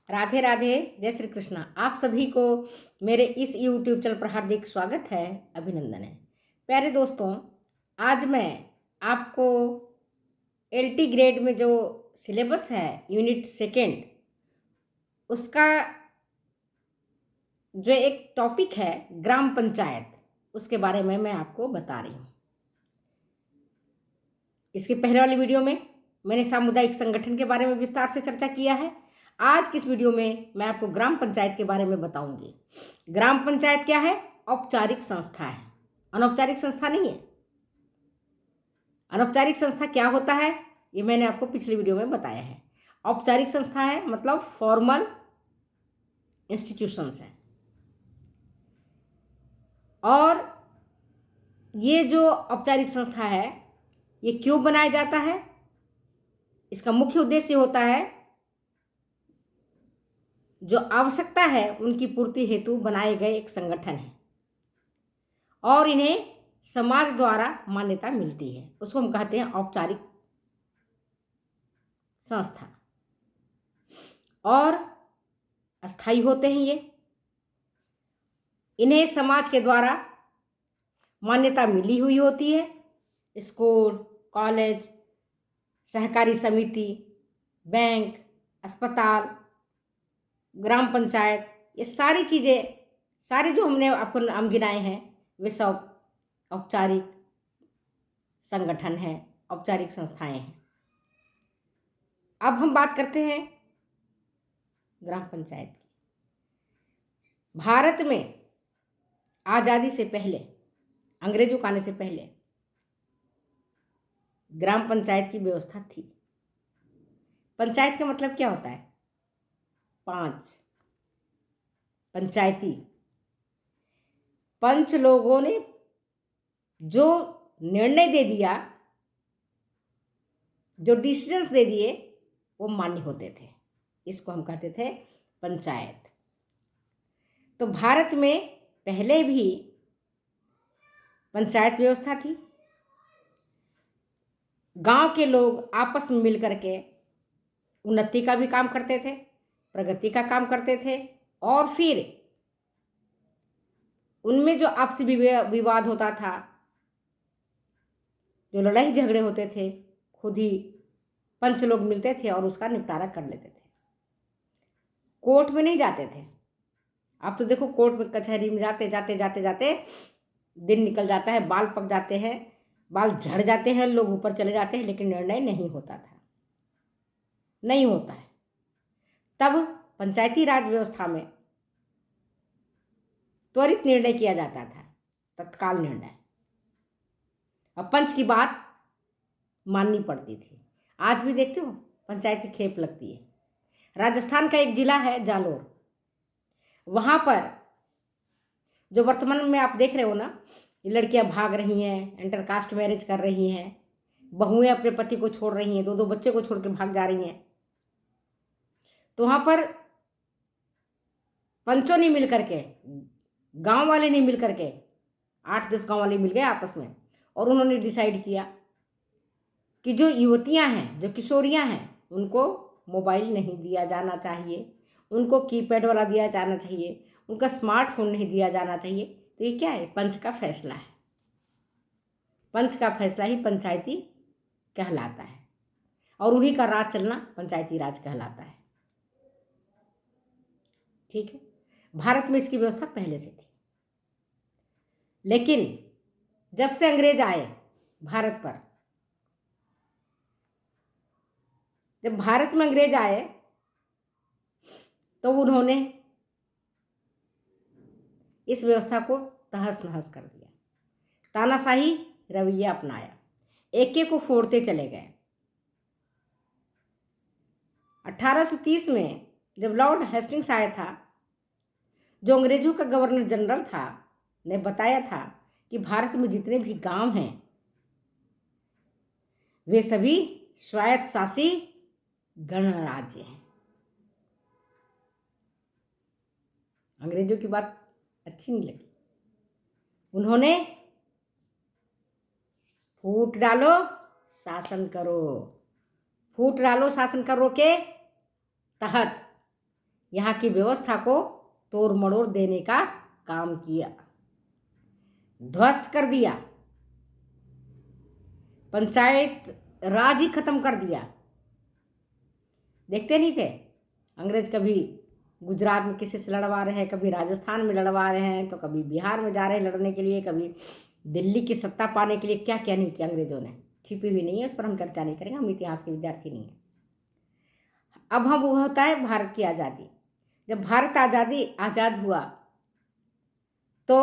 राधे राधे, जय श्री कृष्णा। आप सभी को मेरे इस YouTube चैनल पर हार्दिक स्वागत है, अभिनंदन है। प्यारे दोस्तों, आज मैं आपको LT ग्रेड में जो सिलेबस है यूनिट सेकेंड, उसका जो एक टॉपिक है ग्राम पंचायत, उसके बारे में मैं आपको बता रही हूँ। इसके पहले वाली वीडियो में मैंने सामुदायिक संगठन के बारे में विस्तार से चर्चा किया है। आज की इस वीडियो में मैं आपको ग्राम पंचायत के बारे में बताऊंगी। ग्राम पंचायत क्या है? औपचारिक संस्था है, अनौपचारिक संस्था नहीं है। अनौपचारिक संस्था क्या होता है, ये मैंने आपको पिछली वीडियो में बताया है। औपचारिक संस्था है मतलब फॉर्मल इंस्टीट्यूशंस है। और ये जो औपचारिक संस्था है, ये क्यों बनाया जाता है? इसका मुख्य उद्देश्य होता है जो आवश्यकता है उनकी पूर्ति हेतु बनाए गए एक संगठन है और इन्हें समाज द्वारा मान्यता मिलती है, उसको हम कहते हैं औपचारिक संस्था। और अस्थायी होते हैं ये, इन्हें समाज के द्वारा मान्यता मिली हुई होती है। स्कूल, कॉलेज, सहकारी समिति, बैंक, अस्पताल, ग्राम पंचायत, ये सारी चीज़ें, सारे जो हमने आपको नाम गिनाए हैं, वे सब औपचारिक संगठन है, औपचारिक संस्थाएं हैं। अब हम बात करते हैं ग्राम पंचायत की। भारत में आज़ादी से पहले, अंग्रेजों के आने से पहले ग्राम पंचायत की व्यवस्था थी। पंचायत का मतलब क्या होता है? पांच, पंचायती। पंच लोगों ने जो निर्णय दे दिया, जो डिसीजंस दे दिए, वो मान्य होते थे, इसको हम कहते थे पंचायत। तो भारत में पहले भी पंचायत व्यवस्था थी। गांव के लोग आपस में मिलकर के उन्नति का भी काम करते थे, प्रगति का काम करते थे, और फिर उनमें जो आपसी विवाद होता था, जो लड़ाई झगड़े होते थे, खुद ही पंच लोग मिलते थे और उसका निपटारा कर लेते थे। कोर्ट में नहीं जाते थे। आप तो देखो, कोर्ट में कचहरी में जाते जाते जाते जाते दिन निकल जाता है, बाल पक जाते हैं, बाल झड़ जाते हैं, लोग ऊपर चले जाते हैं, लेकिन निर्णय नहीं होता था, नहीं होता है। तब पंचायती राज व्यवस्था में त्वरित निर्णय किया जाता था, तत्काल निर्णय, और पंच की बात माननी पड़ती थी। आज भी देखते हो पंचायत की खेप लगती है। राजस्थान का एक जिला है जालोर, वहाँ पर जो वर्तमान में आप देख रहे हो ना, ये लड़कियां भाग रही हैं, इंटरकास्ट मैरिज कर रही हैं, बहुएं अपने पति को छोड़ रही हैं, दो दो बच्चे को छोड़ के भाग जा रही हैं। तो वहाँ पर पंचों ने मिल करके, गांव वाले ने मिल करके, 8-10 गांव वाले मिल गए आपस में, और उन्होंने डिसाइड किया कि जो युवतियां हैं, जो किशोरियां हैं, उनको मोबाइल नहीं दिया जाना चाहिए, उनको कीपैड वाला दिया जाना चाहिए, उनका स्मार्टफोन नहीं दिया जाना चाहिए। तो ये क्या है? पंच का फैसला है। पंच का फैसला ही पंचायती कहलाता है, और उन्हीं का राज चलना पंचायती राज कहलाता है। ठीक है, भारत में इसकी व्यवस्था पहले से थी, लेकिन जब से अंग्रेज आए भारत पर, जब भारत में अंग्रेज आए तो उन्होंने इस व्यवस्था को तहस नहस कर दिया, तानाशाही रवैया अपनाया, एक एक को फोड़ते चले गए। 1830 में जब लॉर्ड हेस्टिंग्स आया था, जो अंग्रेजों का गवर्नर जनरल था, ने बताया था कि भारत में जितने भी गांव हैं वे सभी स्वायत्त शासी गणराज्य हैं। अंग्रेजों की बात अच्छी नहीं लगी, उन्होंने फूट डालो शासन करो, फूट डालो शासन करो के तहत यहाँ की व्यवस्था को तोड़ मरोड़ देने का काम किया, ध्वस्त कर दिया, पंचायत राज ही खत्म कर दिया। देखते नहीं थे अंग्रेज कभी गुजरात में किसी से लड़वा रहे हैं, कभी राजस्थान में लड़वा रहे हैं, तो कभी बिहार में जा रहे हैं लड़ने के लिए, कभी दिल्ली की सत्ता पाने के लिए। क्या क्या नहीं किया अंग्रेजों ने, छिपी हुई नहीं है, उस पर हम चर्चा नहीं करेंगे, हम इतिहास के विद्यार्थी नहीं हैं। अब हम वो होता है भारत की आज़ादी। जब भारत आज़ाद हुआ तो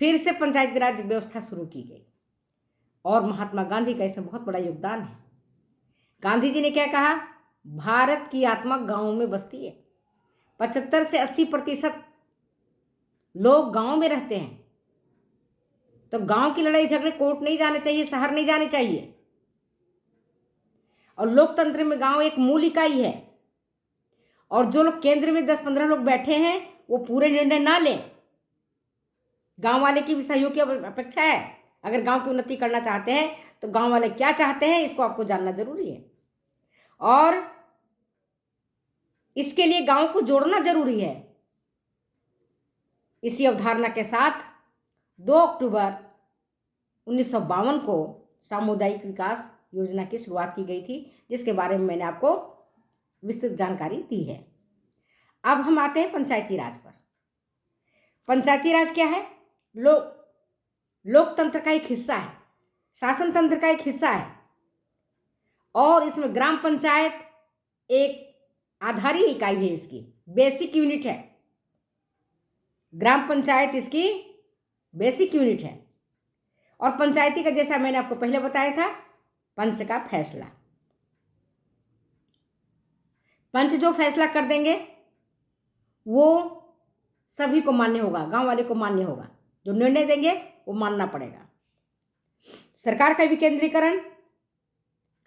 फिर से पंचायती राज व्यवस्था शुरू की गई और महात्मा गांधी का इसमें बहुत बड़ा योगदान है। गांधी जी ने क्या कहा, भारत की आत्मा गांवों में बसती है। 75 से 80% लोग गांव में रहते हैं, तो गांव की लड़ाई झगड़े कोर्ट नहीं जाने चाहिए, शहर नहीं जाने चाहिए। और लोकतंत्र में गांव एक मूल इकाई है, और जो लोग केंद्र में 10-15 लोग बैठे हैं वो पूरे निर्णय ना लें। गांव वाले की भी सहयोग की अपेक्षा है। अगर गांव की उन्नति करना चाहते हैं तो गांव वाले क्या चाहते हैं इसको आपको जानना जरूरी है, और इसके लिए गांव को जोड़ना जरूरी है। इसी अवधारणा के साथ 2 अक्टूबर 1952 को सामुदायिक विकास योजना की शुरुआत की गई थी, जिसके बारे में मैंने आपको विस्तृत जानकारी दी है। अब हम आते हैं पंचायती राज पर। पंचायती राज क्या है? लोकतंत्र का एक हिस्सा है, शासन तंत्र का एक हिस्सा है, और इसमें ग्राम पंचायत एक आधारी इकाई है, इसकी बेसिक यूनिट है। ग्राम पंचायत इसकी बेसिक यूनिट है। और पंचायती का, जैसा मैंने आपको पहले बताया था, पंच का फैसला। पंच जो फैसला कर देंगे वो सभी को मान्य होगा, गांव वाले को मान्य होगा। जो निर्णय देंगे वो मानना पड़ेगा। सरकार का विकेंद्रीकरण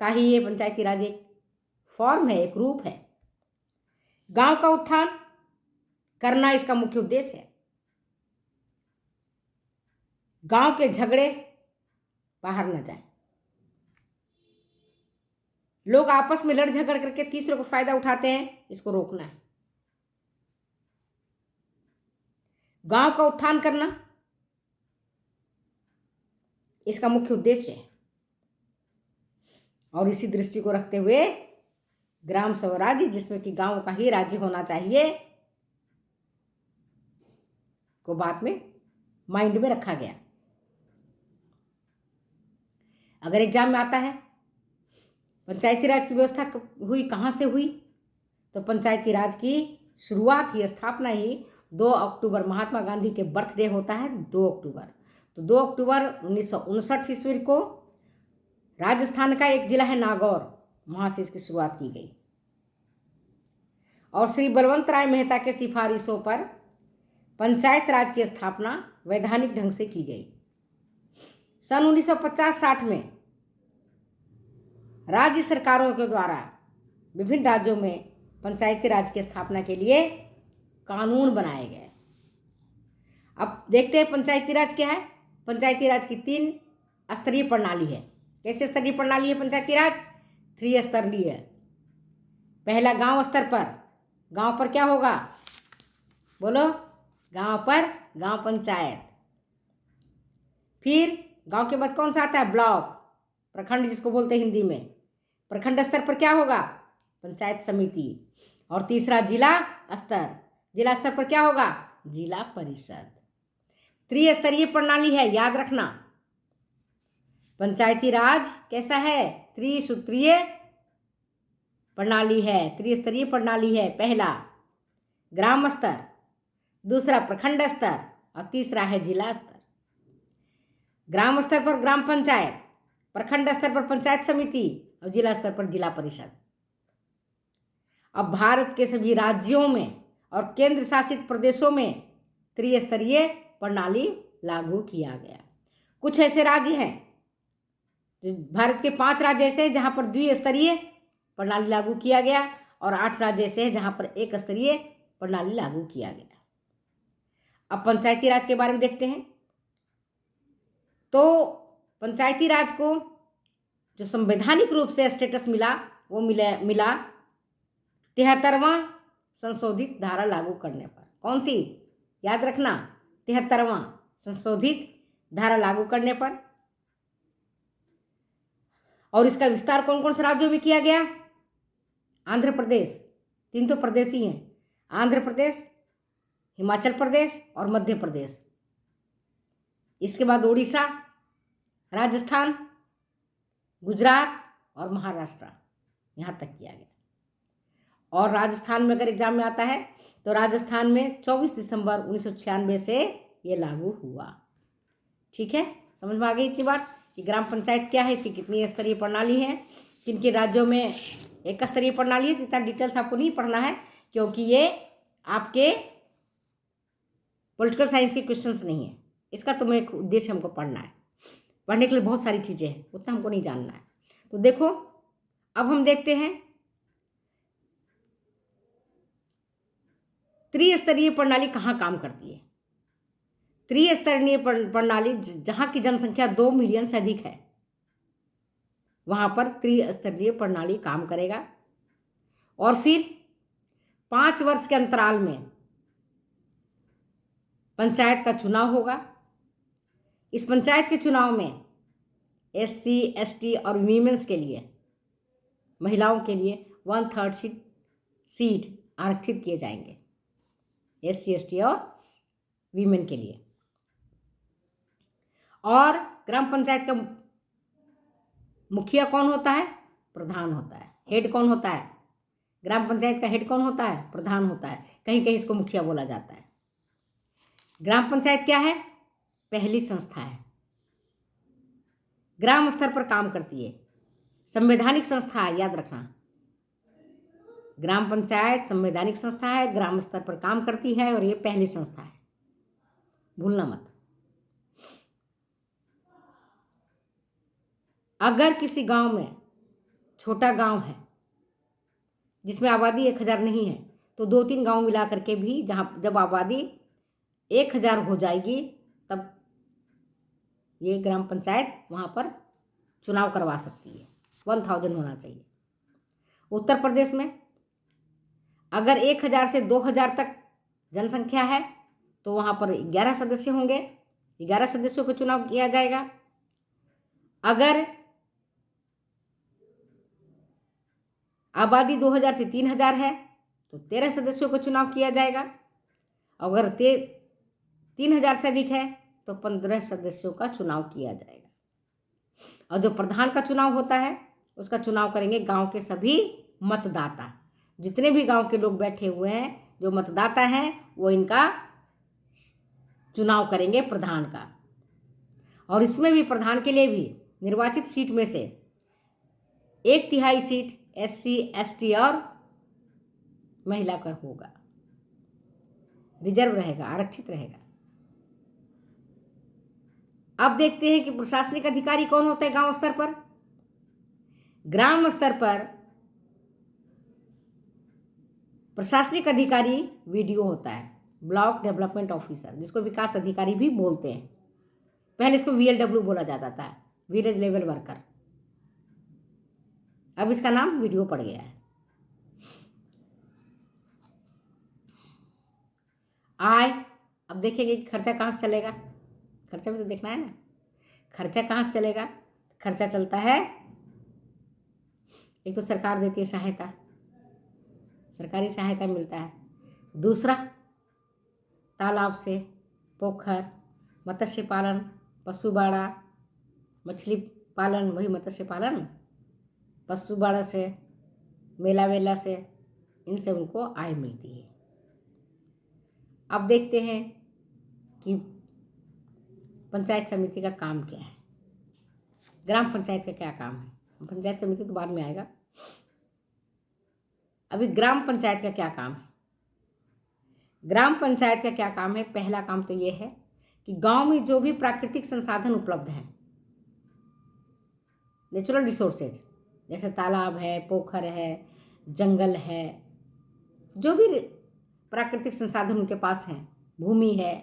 का ही ये पंचायती राज एक फॉर्म है, एक रूप है। गांव का उत्थान करना इसका मुख्य उद्देश्य है। गांव के झगड़े बाहर न जाए, लोग आपस में लड़ झगड़ करके तीसरों को फायदा उठाते हैं, इसको रोकना है। गांव का उत्थान करना इसका मुख्य उद्देश्य है। और इसी दृष्टि को रखते हुए ग्राम स्वराज्य, जिसमें कि गांव का ही राज्य होना चाहिए, को बाद में माइंड में रखा गया। अगर एग्जाम में आता है पंचायती राज की व्यवस्था हुई कहाँ से हुई, तो पंचायती राज की शुरुआत ही, स्थापना ही 2 अक्टूबर, महात्मा गांधी के बर्थडे होता है 2 अक्टूबर। तो 2 अक्टूबर 1959 ईस्वी को राजस्थान का एक जिला है नागौर, वहाँ से इसकी शुरुआत की गई। और श्री बलवंत राय मेहता के सिफारिशों पर पंचायत राज की स्थापना वैधानिक ढंग से की गई। सन 1950-60 में राज्य सरकारों के द्वारा विभिन्न राज्यों में पंचायती राज की स्थापना के लिए कानून बनाए गए। अब देखते हैं पंचायती राज क्या है। पंचायती राज की 3 स्तरीय प्रणाली है। कैसे स्तरीय प्रणाली है पंचायती राज? 3 स्तरीय। पहला गांव स्तर पर, गांव पर क्या होगा बोलो? गांव पर गांव पंचायत। फिर गांव के बाद कौन सा आता है? ब्लॉक, प्रखंड जिसको बोलते हैं हिंदी में। प्रखंड स्तर पर क्या होगा? पंचायत समिति। और तीसरा जिला स्तर, जिला स्तर पर क्या होगा? जिला परिषद। त्रिस्तरीय प्रणाली है, याद रखना। पंचायती राज कैसा है? त्रिसूत्रीय प्रणाली है, त्रिस्तरीय प्रणाली है। पहला ग्राम स्तर, दूसरा प्रखंड स्तर, और तीसरा है जिला स्तर। ग्राम स्तर पर ग्राम पंचायत, प्रखंड स्तर पर पंचायत समिति, और जिला स्तर पर जिला परिषद। अब भारत के सभी राज्यों में और केंद्र शासित प्रदेशों में त्रिस्तरीय प्रणाली लागू किया गया। कुछ ऐसे राज्य हैं, भारत के 5 राज्य ऐसे हैं जहाँ पर द्विस्तरीय प्रणाली लागू किया गया, और 8 राज्य ऐसे हैं जहाँ पर एक स्तरीय प्रणाली लागू किया गया। अब पंचायती राज के बारे में देखते हैं। तो पंचायती राज को जो संवैधानिक रूप से स्टेटस मिला वो मिला 73वां संशोधित धारा लागू करने पर। कौन सी? याद रखना, 73वां संशोधित धारा लागू करने पर। और इसका विस्तार कौन कौन से राज्यों में किया गया? आंध्र प्रदेश, 3 तो प्रदेश ही हैं, आंध्र प्रदेश, हिमाचल प्रदेश और मध्य प्रदेश। इसके बाद उड़ीसा, राजस्थान, गुजरात और महाराष्ट्र, यहाँ तक किया गया। और राजस्थान में अगर एग्जाम में आता है तो राजस्थान में 24 दिसंबर 1996 से ये लागू हुआ। ठीक है, समझ में आ गई इतनी बात कि ग्राम पंचायत क्या है, इसकी कितनी स्तरीय प्रणाली है, किन किन राज्यों में एक स्तरीय प्रणाली है। इतना डिटेल्स आपको नहीं पढ़ना है क्योंकि ये आपके पॉलिटिकल साइंस के क्वेश्चंस नहीं है। इसका तो एक उद्देश्य हमको पढ़ना है, पढ़ने के लिए बहुत सारी चीज़ें हैं, उतना हमको नहीं जानना है। तो देखो अब हम देखते हैं त्रिस्तरीय प्रणाली कहाँ काम करती है। त्रिस्तरीय प्रणाली जहाँ की जनसंख्या 2 मिलियन से अधिक है वहाँ पर त्रिस्तरीय प्रणाली काम करेगा। और फिर 5 वर्ष के अंतराल में पंचायत का चुनाव होगा। इस पंचायत के चुनाव में SC, ST और वीमेंस के लिए, महिलाओं के लिए 1/3 सीट आरक्षित किए जाएंगे, SC, ST और वीमेन के लिए। और ग्राम पंचायत का मुखिया कौन होता है? प्रधान होता है। हेड कौन होता है? ग्राम पंचायत का हेड कौन होता है? प्रधान होता है। कहीं कहीं इसको मुखिया बोला जाता है। ग्राम पंचायत क्या है? पहली संस्था है, ग्राम स्तर पर काम करती है, संवैधानिक संस्था है, याद रखना। ग्राम पंचायत संवैधानिक संस्था है, ग्राम स्तर पर काम करती है और ये पहली संस्था है, भूलना मत। अगर किसी गांव में, छोटा गांव है जिसमें आबादी 1000 नहीं है, तो 2-3 गांव मिला करके भी जब आबादी 1000 हो जाएगी तब ये ग्राम पंचायत वहाँ पर चुनाव करवा सकती है। 1000 होना चाहिए। उत्तर प्रदेश में अगर 1000 से 2000 तक जनसंख्या है तो वहाँ पर 11 सदस्य होंगे, 11 सदस्यों का चुनाव किया जाएगा। अगर आबादी 2000 से 3000 है तो 13 सदस्यों का चुनाव किया जाएगा। अगर 3000 से अधिक है तो 15 सदस्यों का चुनाव किया जाएगा। और जो प्रधान का चुनाव होता है उसका चुनाव करेंगे गांव के सभी मतदाता। जितने भी गांव के लोग बैठे हुए हैं, जो मतदाता हैं, वो इनका चुनाव करेंगे प्रधान का। और इसमें भी प्रधान के लिए भी निर्वाचित सीट में से 1/3 सीट SC, ST और महिला का होगा, रिजर्व रहेगा, आरक्षित रहेगा। अब देखते हैं कि प्रशासनिक अधिकारी कौन होता है गांव स्तर पर। ग्राम स्तर पर प्रशासनिक अधिकारी VDO होता है, ब्लॉक डेवलपमेंट ऑफिसर, जिसको विकास अधिकारी भी बोलते हैं। पहले इसको VLW बोला जाता था, विलेज लेवल वर्कर। अब इसका नाम VDO पड़ गया है। आय, अब देखेंगे कि खर्चा कहाँ से चलेगा। खर्चा भी तो देखना है ना, खर्चा कहाँ से चलेगा। खर्चा चलता है, एक तो सरकार देती है सहायता, सरकारी सहायता मिलता है। दूसरा तालाब से, पोखर, मत्स्य पालन, पशु बाड़ा, मछली पालन, वही मत्स्य पालन, पशु बाड़ा से, मेला वेला से, इनसे उनको आय मिलती है। अब देखते हैं कि पंचायत समिति का काम क्या है, ग्राम पंचायत का क्या काम है। पंचायत समिति तो बाद में आएगा, अभी ग्राम पंचायत का क्या काम है। ग्राम पंचायत का क्या काम है? पहला काम तो ये है कि गांव में जो भी प्राकृतिक संसाधन उपलब्ध हैं, नेचुरल रिसोर्सेज, जैसे तालाब है, पोखर है, जंगल है, जो भी प्राकृतिक संसाधन उनके पास हैं, भूमि है,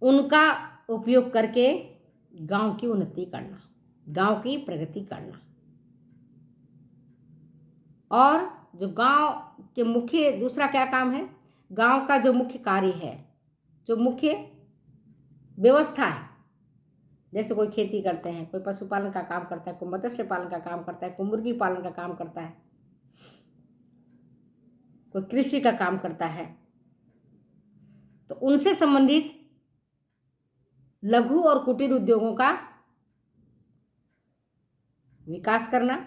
उनका उपयोग करके गांव की उन्नति करना, गांव की प्रगति करना। और जो गांव के मुख्य दूसरा क्या काम है, गांव का जो मुख्य कार्य है, जो मुख्य व्यवस्था है, जैसे कोई खेती करते हैं, कोई पशुपालन का काम करता है, कोई मत्स्य पालन का काम करता है, कोई मुर्गी पालन का काम करता है, कोई कृषि का काम करता है, तो उनसे संबंधित लघु और कुटीर उद्योगों का विकास करना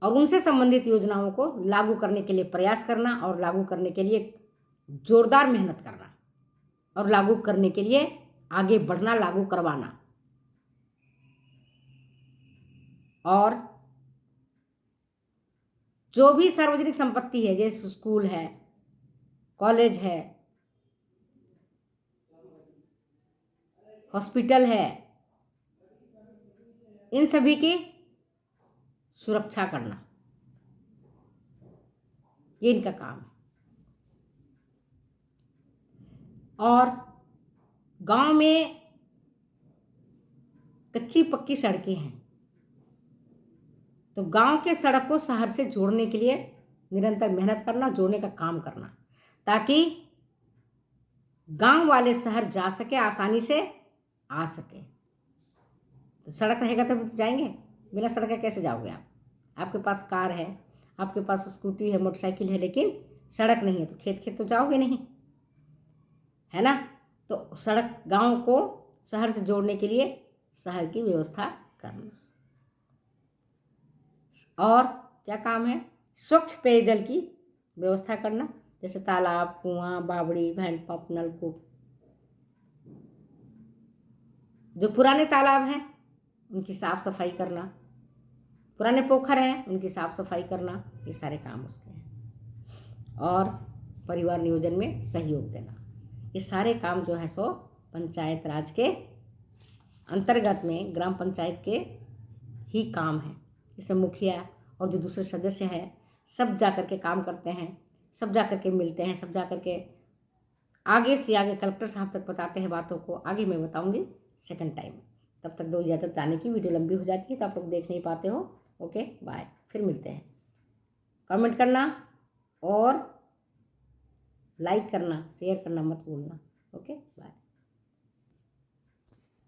और उनसे संबंधित योजनाओं को लागू करने के लिए प्रयास करना और लागू करने के लिए जोरदार मेहनत करना और लागू करने के लिए आगे बढ़ना, लागू करवाना। और जो भी सार्वजनिक संपत्ति है, जैसे स्कूल है, कॉलेज है, हॉस्पिटल है, इन सभी की सुरक्षा करना, ये इनका काम है। और गांव में कच्ची पक्की सड़कें हैं, तो गांव के सड़क को शहर से जोड़ने के लिए निरंतर मेहनत करना, जोड़ने का काम करना, ताकि गांव वाले शहर जा सके, आसानी से आ सके। तो सड़क रहेगा तब तो जाएंगे, बिना सड़क के कैसे जाओगे आप? आपके पास कार है, आपके पास स्कूटी है, मोटरसाइकिल है, लेकिन सड़क नहीं है तो खेत खेत तो जाओगे नहीं, है ना। तो सड़क गांव को शहर से जोड़ने के लिए शहर की व्यवस्था करना। और क्या काम है, स्वच्छ पेयजल की व्यवस्था करना, जैसे तालाब, कुआं, बावड़ी, हैंडपंप, नलकूप। जो पुराने तालाब हैं उनकी साफ सफाई करना, पुराने पोखर हैं उनकी साफ सफाई करना, ये सारे काम उसके हैं। और परिवार नियोजन में सहयोग देना, ये सारे काम जो है सो पंचायत राज के अंतर्गत में ग्राम पंचायत के ही काम है। इसमें मुखिया और जो दूसरे सदस्य हैं सब जा कर के काम करते हैं, सब जा कर के मिलते हैं, सब जा कर के आगे से आगे कलेक्टर साहब तक बताते हैं बातों को। आगे मैं बताऊंगी सेकंड टाइम। तब तक दो इजाज़त जाने की, वीडियो लंबी हो जाती है तो आप लोग देख नहीं पाते हो। ओके बाय, फिर मिलते हैं। कमेंट करना और लाइक करना, शेयर करना मत भूलना। Okay bye.